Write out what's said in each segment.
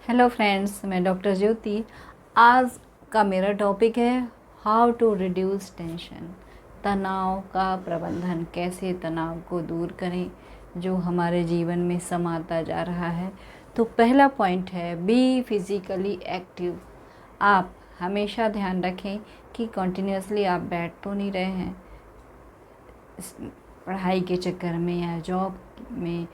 Hello friends, मैं doctor ज्योति। आज का मेरा टॉपिक है हाउ टू रिड्यूस टेंशन। तनाव का प्रबंधन, कैसे तनाव को दूर करें जो हमारे जीवन में समाता जा रहा है। तो पहला पॉइंट है बी फिज़िकली एक्टिव। आप हमेशा ध्यान रखें कि कंटिन्यूसली आप बैठ तो नहीं रहे हैं पढ़ाई के चक्कर में या जॉब में।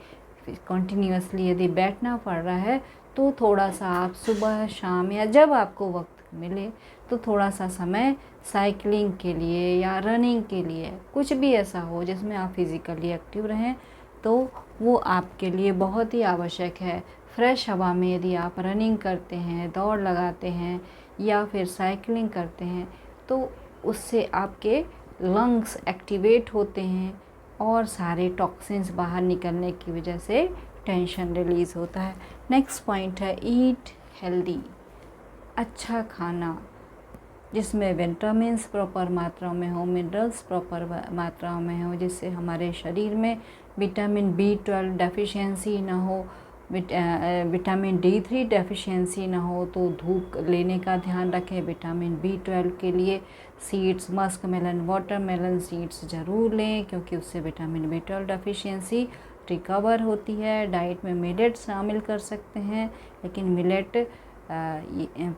कंटिन्यूसली यदि बैठना पड़ रहा है तो थोड़ा सा आप सुबह शाम या जब आपको वक्त मिले तो थोड़ा सा समय साइकिलिंग के लिए या रनिंग के लिए, कुछ भी ऐसा हो जिसमें आप फिज़िकली एक्टिव रहें, तो वो आपके लिए बहुत ही आवश्यक है। फ्रेश हवा में यदि आप रनिंग करते हैं, दौड़ लगाते हैं या फिर साइकिलिंग करते हैं तो उससे आपके लंग्स एक्टिवेट होते हैं और सारे टॉक्सिन्स बाहर निकलने की वजह से टेंशन रिलीज़ होता है। नेक्स्ट पॉइंट है ईट हेल्दी। अच्छा खाना जिसमें विटामिन्स प्रॉपर मात्रा में हो, मिनरल्स प्रॉपर मात्रा में हो, जिससे हमारे शरीर में विटामिन B12 डेफिशिएंसी ना हो, विटामिन D3 डेफिशिएंसी ना हो। तो धूप लेने का ध्यान रखें। विटामिन B12 के लिए seeds, musk melon, watermelon seeds ज़रूर लें क्योंकि उससे विटामिन B12 डेफिशिएंसी रिकवर होती है। डाइट में मिलेट शामिल कर सकते हैं, लेकिन मिलेट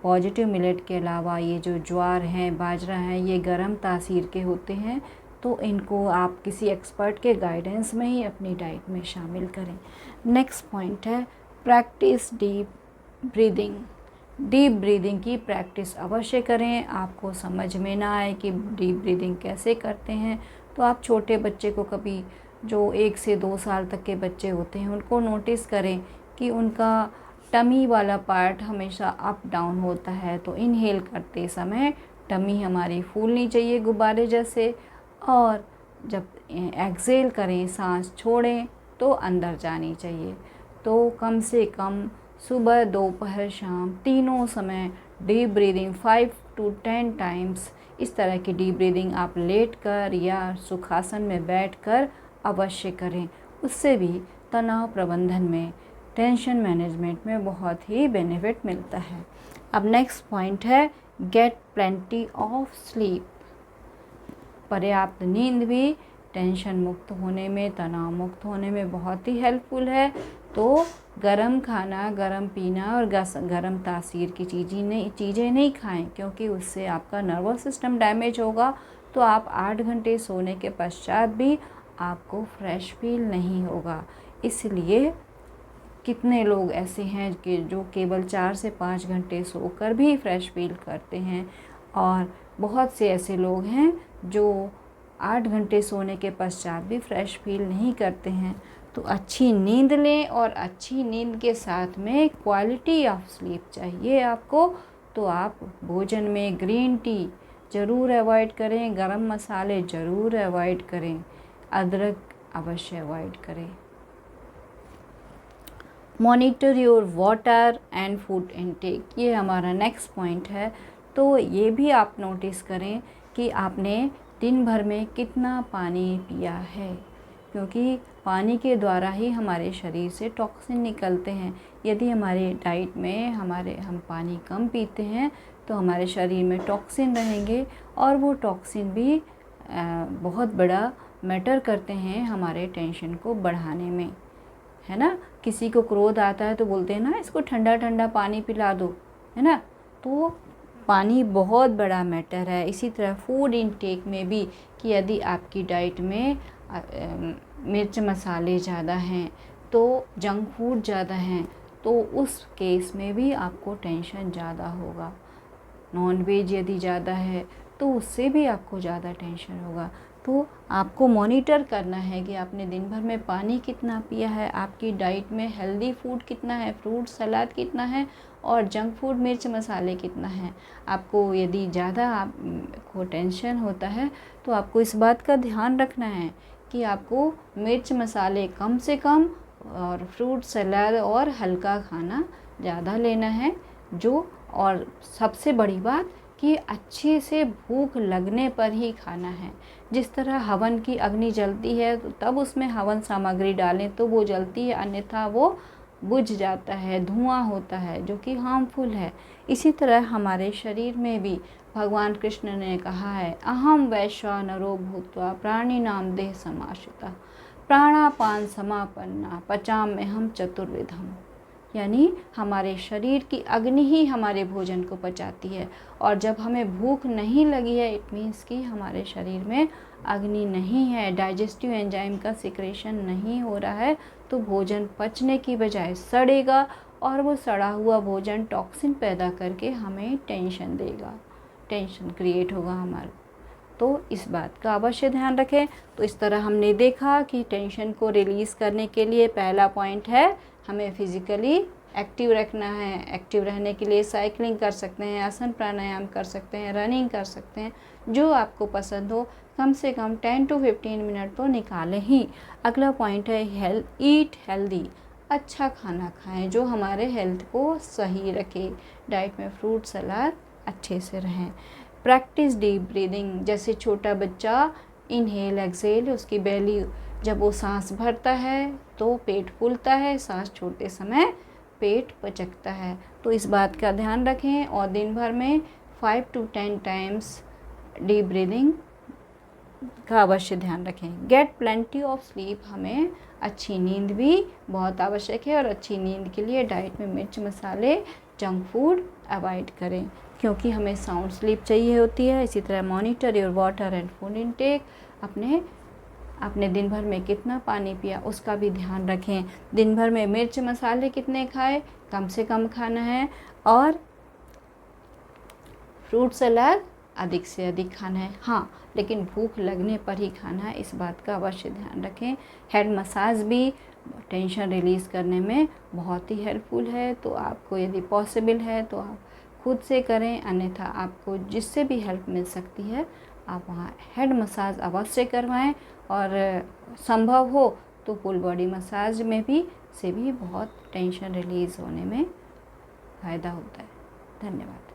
पॉजिटिव मिलेट के अलावा ये जो ज्वार हैं, बाजरा हैं, ये गर्म तासीर के होते हैं, तो इनको आप किसी एक्सपर्ट के गाइडेंस में ही अपनी डाइट में शामिल करें। नेक्स्ट पॉइंट है practice deep breathing. Deep breathing की प्रैक्टिस अवश्य करें। आपको समझ में ना आए कि डीप ब्रीदिंग कैसे करते हैं तो आप छोटे बच्चे को कभी, जो 1 से 2 साल तक के बच्चे होते हैं, उनको नोटिस करें कि उनका टमी वाला पार्ट हमेशा अप डाउन होता है। तो इनहेल करते समय टमी हमारी फूलनी चाहिए गुब्बारे जैसे, और जब एक्सेल करें, सांस छोड़ें तो अंदर जानी चाहिए। तो कम से कम सुबह, दोपहर, शाम तीनों समय डीप ब्रीदिंग 5 to 10 टाइम्स इस तरह की डीप ब्रीदिंग आप लेट कर या सुखासन में बैठकर अवश्य करें। उससे भी तनाव प्रबंधन में, टेंशन मैनेजमेंट में बहुत ही बेनिफिट मिलता है। अब नेक्स्ट पॉइंट है गेट प्लेंटी ऑफ स्लीप। पर्याप्त नींद भी टेंशन मुक्त होने में, तनाव मुक्त होने में बहुत ही हेल्पफुल है। तो गरम खाना, गरम पीना और गरम तासीर की चीज़ें नहीं खाएं क्योंकि उससे आपका नर्वस सिस्टम डैमेज होगा। तो आप 8 घंटे सोने के पश्चात भी आपको फ्रेश फील नहीं होगा। इसलिए कितने लोग ऐसे हैं कि जो केवल 4 से 5 घंटे सोकर भी फ्रेश फील करते हैं, और बहुत से ऐसे लोग हैं जो 8 घंटे सोने के पश्चात भी फ्रेश फील नहीं करते हैं। तो अच्छी नींद लें, और अच्छी नींद के साथ में क्वालिटी ऑफ स्लीप चाहिए आपको। तो आप भोजन में ग्रीन टी ज़रूर अवॉइड करें, गरम मसाले ज़रूर अवॉइड करें, अदरक अवश्य अवॉइड करें। Monitor your water and food intake, ये हमारा नेक्स्ट पॉइंट है। तो ये भी आप नोटिस करें कि आपने दिन भर में कितना पानी पिया है, क्योंकि पानी के द्वारा ही हमारे शरीर से टॉक्सिन निकलते हैं। यदि हमारे डाइट में हम पानी कम पीते हैं तो हमारे शरीर में टॉक्सिन रहेंगे, और वो टॉक्सिन भी बहुत बड़ा मैटर करते हैं हमारे टेंशन को बढ़ाने में, है ना। किसी को क्रोध आता है तो बोलते हैं ना, इसको ठंडा ठंडा पानी पिला दो, है ना। तो पानी बहुत बड़ा मैटर है। इसी तरह फूड इनटेक में भी, कि यदि आपकी डाइट में मिर्च मसाले ज़्यादा हैं, तो जंक फूड ज़्यादा हैं, तो उस केस में भी आपको टेंशन ज़्यादा होगा। नॉन वेज यदि ज़्यादा है तो उससे भी आपको ज़्यादा टेंशन होगा। तो आपको मॉनिटर करना है कि आपने दिन भर में पानी कितना पिया है, आपकी डाइट में हेल्दी फूड कितना है, फ्रूट सलाद कितना है, और जंक फूड मिर्च मसाले कितना है। आपको यदि ज़्यादा आपको टेंशन होता है तो आपको इस बात का ध्यान रखना है कि आपको मिर्च मसाले कम से कम, और फ्रूट सलाद और हल्का खाना ज़्यादा लेना है। और सबसे बड़ी बात कि अच्छे से भूख लगने पर ही खाना है। जिस तरह हवन की अग्नि जलती है तो तब उसमें हवन सामग्री डालें तो वो जलती है, अन्यथा वो बुझ जाता है, धुआं होता है जो कि हार्मफुल है। इसी तरह हमारे शरीर में भी भगवान कृष्ण ने कहा है, अहम वैश्वानरो भूत्वा प्राणिनाम देह समाश्रिता प्राणापान समापन्ना पचाम्य हम चतुर्विधम। यानी हमारे शरीर की अग्नि ही हमारे भोजन को पचाती है, और जब हमें भूख नहीं लगी है इट मीन्स कि हमारे शरीर में अग्नि नहीं है, डाइजेस्टिव एंजाइम का सिक्रेशन नहीं हो रहा है, तो भोजन पचने की बजाय सड़ेगा, और वो सड़ा हुआ भोजन टॉक्सिन पैदा करके हमें टेंशन देगा, टेंशन क्रिएट होगा हमारा। तो इस बात का अवश्य ध्यान रखें। तो इस तरह हमने देखा कि टेंशन को रिलीज़ करने के लिए पहला पॉइंट है, हमें फिज़िकली एक्टिव रखना है। एक्टिव रहने के लिए साइकिलिंग कर सकते हैं, आसन प्राणायाम कर सकते हैं, रनिंग कर सकते हैं, जो आपको पसंद हो। कम से कम 10 to 15 मिनट तो निकालें ही। अगला पॉइंट है ईट हेल्दी, अच्छा खाना खाएं जो हमारे हेल्थ को सही रखे। डाइट में फ्रूट सलाद अच्छे से रहें। प्रैक्टिस डीप ब्रीदिंग, जैसे छोटा बच्चा इनहेल एक्सेल, उसकी बेली जब वो सांस भरता है तो पेट फूलता है, सांस छोड़ते समय पेट पचकता है। तो इस बात का ध्यान रखें, और दिन भर में 5 to 10 टाइम्स डीप ब्रीदिंग का अवश्य ध्यान रखें। गेट प्लेंटी ऑफ स्लीप, हमें अच्छी नींद भी बहुत आवश्यक है, और अच्छी नींद के लिए डाइट में मिर्च मसाले जंक फूड अवॉइड करें, क्योंकि हमें साउंड स्लीप चाहिए होती है। इसी तरह monitor your water and food intake, अपने दिन भर में कितना पानी पिया उसका भी ध्यान रखें। दिन भर में मिर्च मसाले कितने खाए, कम से कम खाना है, और फ्रूट सलाद अधिक से अधिक खाना है। हाँ, लेकिन भूख लगने पर ही खाना है, इस बात का अवश्य ध्यान रखें। हेड मसाज भी टेंशन रिलीज़ करने में बहुत ही हेल्पफुल है, तो आपको यदि पॉसिबल है तो आप खुद से करें, अन्यथा आपको जिससे भी हेल्प मिल सकती है आप वहाँ हेड मसाज अवश्य करवाएं, और संभव हो तो फुल बॉडी मसाज में भी बहुत टेंशन रिलीज़ होने में फ़ायदा होता है। धन्यवाद।